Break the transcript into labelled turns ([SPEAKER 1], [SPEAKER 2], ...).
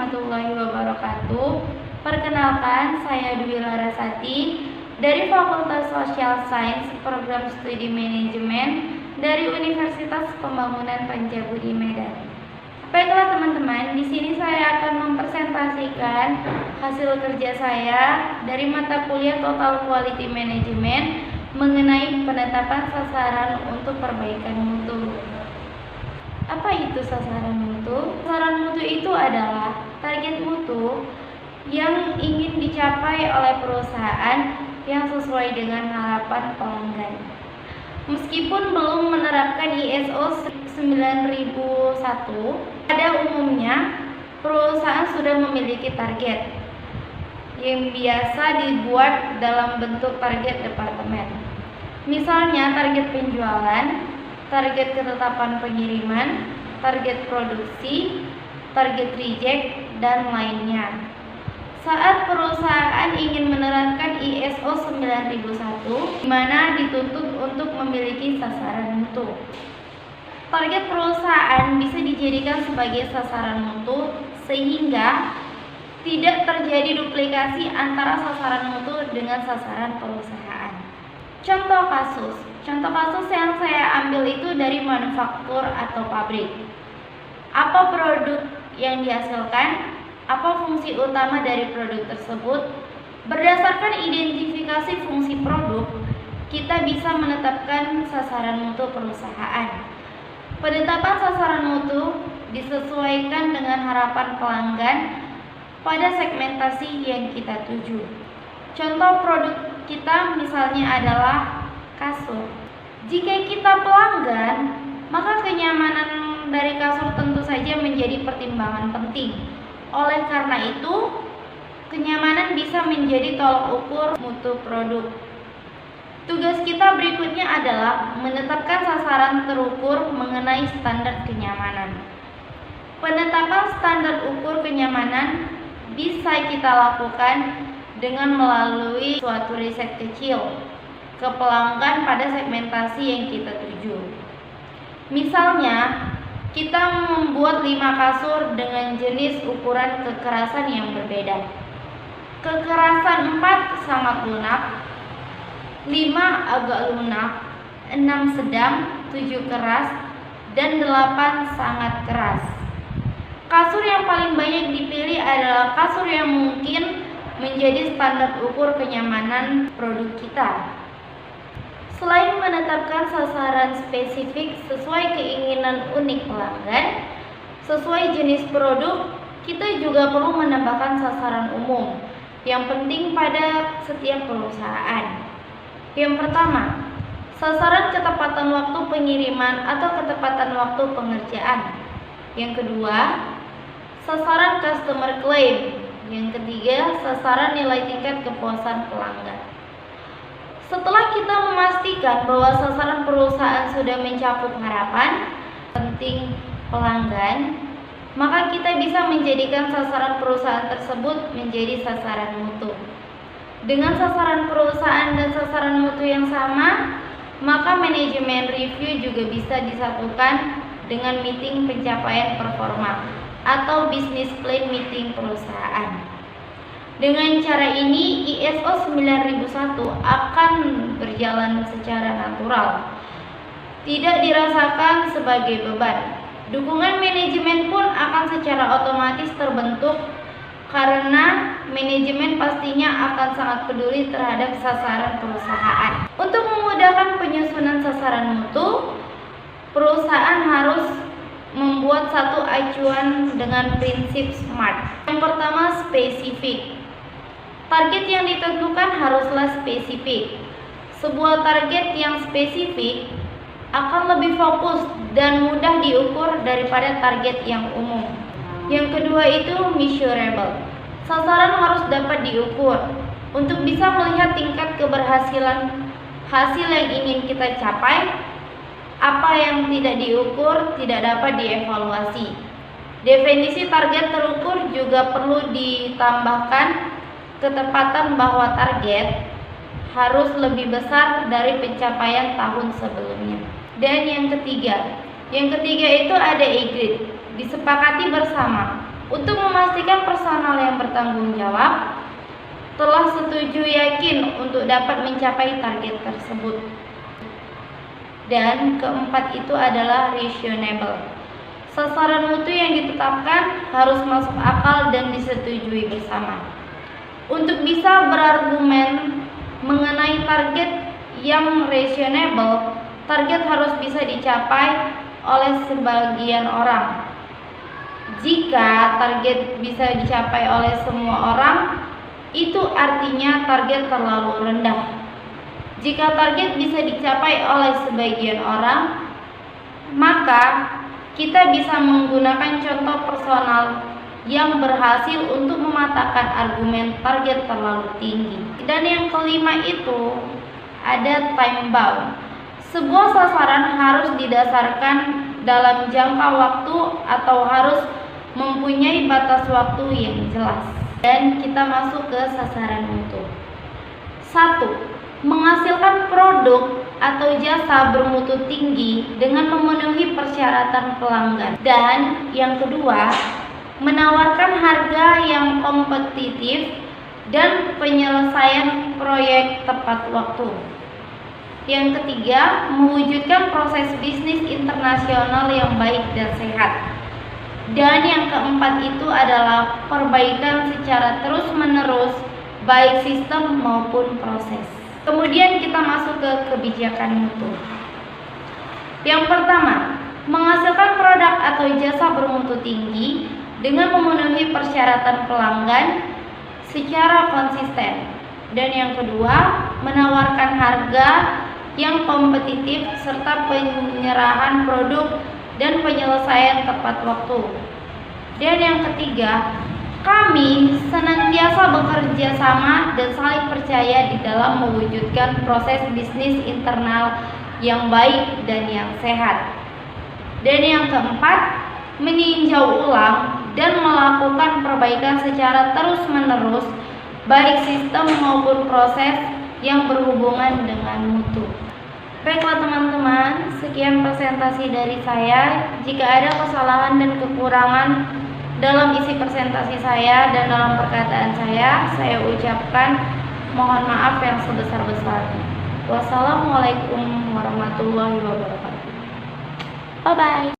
[SPEAKER 1] warahmatullahi wabarakatuh. Perkenalkan, saya Dwi Larasati dari Fakultas Social Science Program Studi Manajemen dari Universitas Pembangunan Pancabudi Medan. Baiklah teman-teman, di sini saya akan mempresentasikan hasil kerja saya dari mata kuliah Total Quality Management mengenai penetapan sasaran untuk perbaikan mutu. Apa itu sasaran mutu? Sasaran mutu itu adalah target mutu yang ingin dicapai oleh perusahaan yang sesuai dengan harapan pelanggan. Meskipun belum menerapkan ISO 9001, pada umumnya perusahaan sudah memiliki target yang biasa dibuat dalam bentuk target departemen. Misalnya target penjualan, target ketetapan pengiriman, target produksi, target reject, dan lainnya. Saat perusahaan ingin menerapkan ISO 9001, di mana dituntut untuk memiliki sasaran mutu. Target perusahaan bisa dijadikan sebagai sasaran mutu sehingga tidak terjadi duplikasi antara sasaran mutu dengan sasaran perusahaan. Contoh kasus yang saya ambil itu dari manufaktur atau pabrik. Apa produk yang dihasilkan? Apa fungsi utama dari produk tersebut? Berdasarkan identifikasi fungsi produk, kita bisa menetapkan sasaran mutu perusahaan. Penetapan sasaran mutu disesuaikan dengan harapan pelanggan pada segmentasi yang kita tuju. Contoh produk kita misalnya adalah kasur. Jika kita pelanggan, maka kenyamanan dari kasur tentu saja menjadi pertimbangan penting. Oleh karena itu, kenyamanan bisa menjadi tolak ukur mutu produk. Tugas kita berikutnya adalah menetapkan sasaran terukur mengenai standar kenyamanan. Penetapan standar ukur kenyamanan bisa kita lakukan dengan melalui suatu riset kecil ke pelanggan pada segmentasi yang kita tuju. Misalnya, kita membuat 5 kasur dengan jenis ukuran kekerasan yang berbeda. Kekerasan 4 sangat lunak, 5 agak lunak, 6 sedang, 7 keras, dan 8 sangat keras. Kasur yang paling banyak dipilih adalah kasur yang mungkin menjadi standar ukur kenyamanan produk kita. Selain menetapkan sasaran spesifik sesuai keinginan unik pelanggan, sesuai jenis produk, kita juga perlu menambahkan sasaran umum yang penting pada setiap perusahaan. Yang pertama, sasaran ketepatan waktu pengiriman atau ketepatan waktu pengerjaan. Yang kedua, sasaran customer claim. Yang ketiga, sasaran nilai tingkat kepuasan pelanggan. Setelah kita memastikan bahwa sasaran perusahaan sudah mencakup harapan penting pelanggan, maka kita bisa menjadikan sasaran perusahaan tersebut menjadi sasaran mutu. Dengan sasaran perusahaan dan sasaran mutu yang sama, maka manajemen review juga bisa disatukan dengan meeting pencapaian performa atau business plan meeting perusahaan. Dengan cara ini, ISO 9001 akan berjalan secara natural, tidak dirasakan sebagai beban. Dukungan manajemen pun akan secara otomatis terbentuk karena manajemen pastinya akan sangat peduli terhadap sasaran perusahaan. Untuk memudahkan penyusunan sasaran mutu, perusahaan harus membuat satu acuan dengan prinsip SMART. Yang pertama, spesifik. Target yang ditentukan haruslah spesifik. Sebuah target yang spesifik akan lebih fokus dan mudah diukur daripada target yang umum. Yang kedua itu measurable. Sasaran harus dapat diukur untuk bisa melihat tingkat keberhasilan hasil yang ingin kita capai. Apa yang tidak diukur tidak dapat dievaluasi. Definisi target terukur juga perlu ditambahkan ketepatan bahwa target harus lebih besar dari pencapaian tahun sebelumnya. Dan yang ketiga itu ada agreed, disepakati bersama. Untuk memastikan personal yang bertanggung jawab telah setuju yakin untuk dapat mencapai target tersebut. Dan keempat itu adalah reasonable. Sasaran mutu yang ditetapkan harus masuk akal dan disetujui bersama. Untuk bisa berargumen mengenai target yang reasonable, target harus bisa dicapai oleh sebagian orang. Jika target bisa dicapai oleh semua orang, itu artinya target terlalu rendah. Jika target bisa dicapai oleh sebagian orang, maka kita bisa menggunakan contoh personal yang berhasil untuk mematahkan argumen target terlalu tinggi. Dan yang kelima itu ada time bound. Sebuah sasaran harus didasarkan dalam jangka waktu atau harus mempunyai batas waktu yang jelas. Dan kita masuk ke sasaran mutu. 1. Menghasilkan produk atau jasa bermutu tinggi dengan memenuhi persyaratan pelanggan. Dan yang kedua, menawarkan harga yang kompetitif dan penyelesaian proyek tepat waktu. Yang ketiga, mewujudkan proses bisnis internasional yang baik dan sehat. Dan yang keempat itu adalah perbaikan secara terus-menerus, baik sistem maupun proses. Kemudian kita masuk ke kebijakan mutu. Yang pertama, menghasilkan produk atau jasa bermutu tinggi dengan memenuhi persyaratan pelanggan secara konsisten. Dan yang kedua, menawarkan harga yang kompetitif serta penyerahan produk dan penyelesaian tepat waktu. Dan yang ketiga, kami senantiasa bekerja sama dan saling percaya di dalam mewujudkan proses bisnis internal yang baik dan yang sehat. Dan yang keempat, meninjau ulang dan melakukan perbaikan secara terus-menerus, baik sistem maupun proses yang berhubungan dengan mutu. Baiklah teman-teman, sekian presentasi dari saya. Jika ada kesalahan dan kekurangan dalam isi presentasi saya dan dalam perkataan saya ucapkan mohon maaf yang sebesar-besarnya. Wassalamualaikum warahmatullahi wabarakatuh. Bye-bye.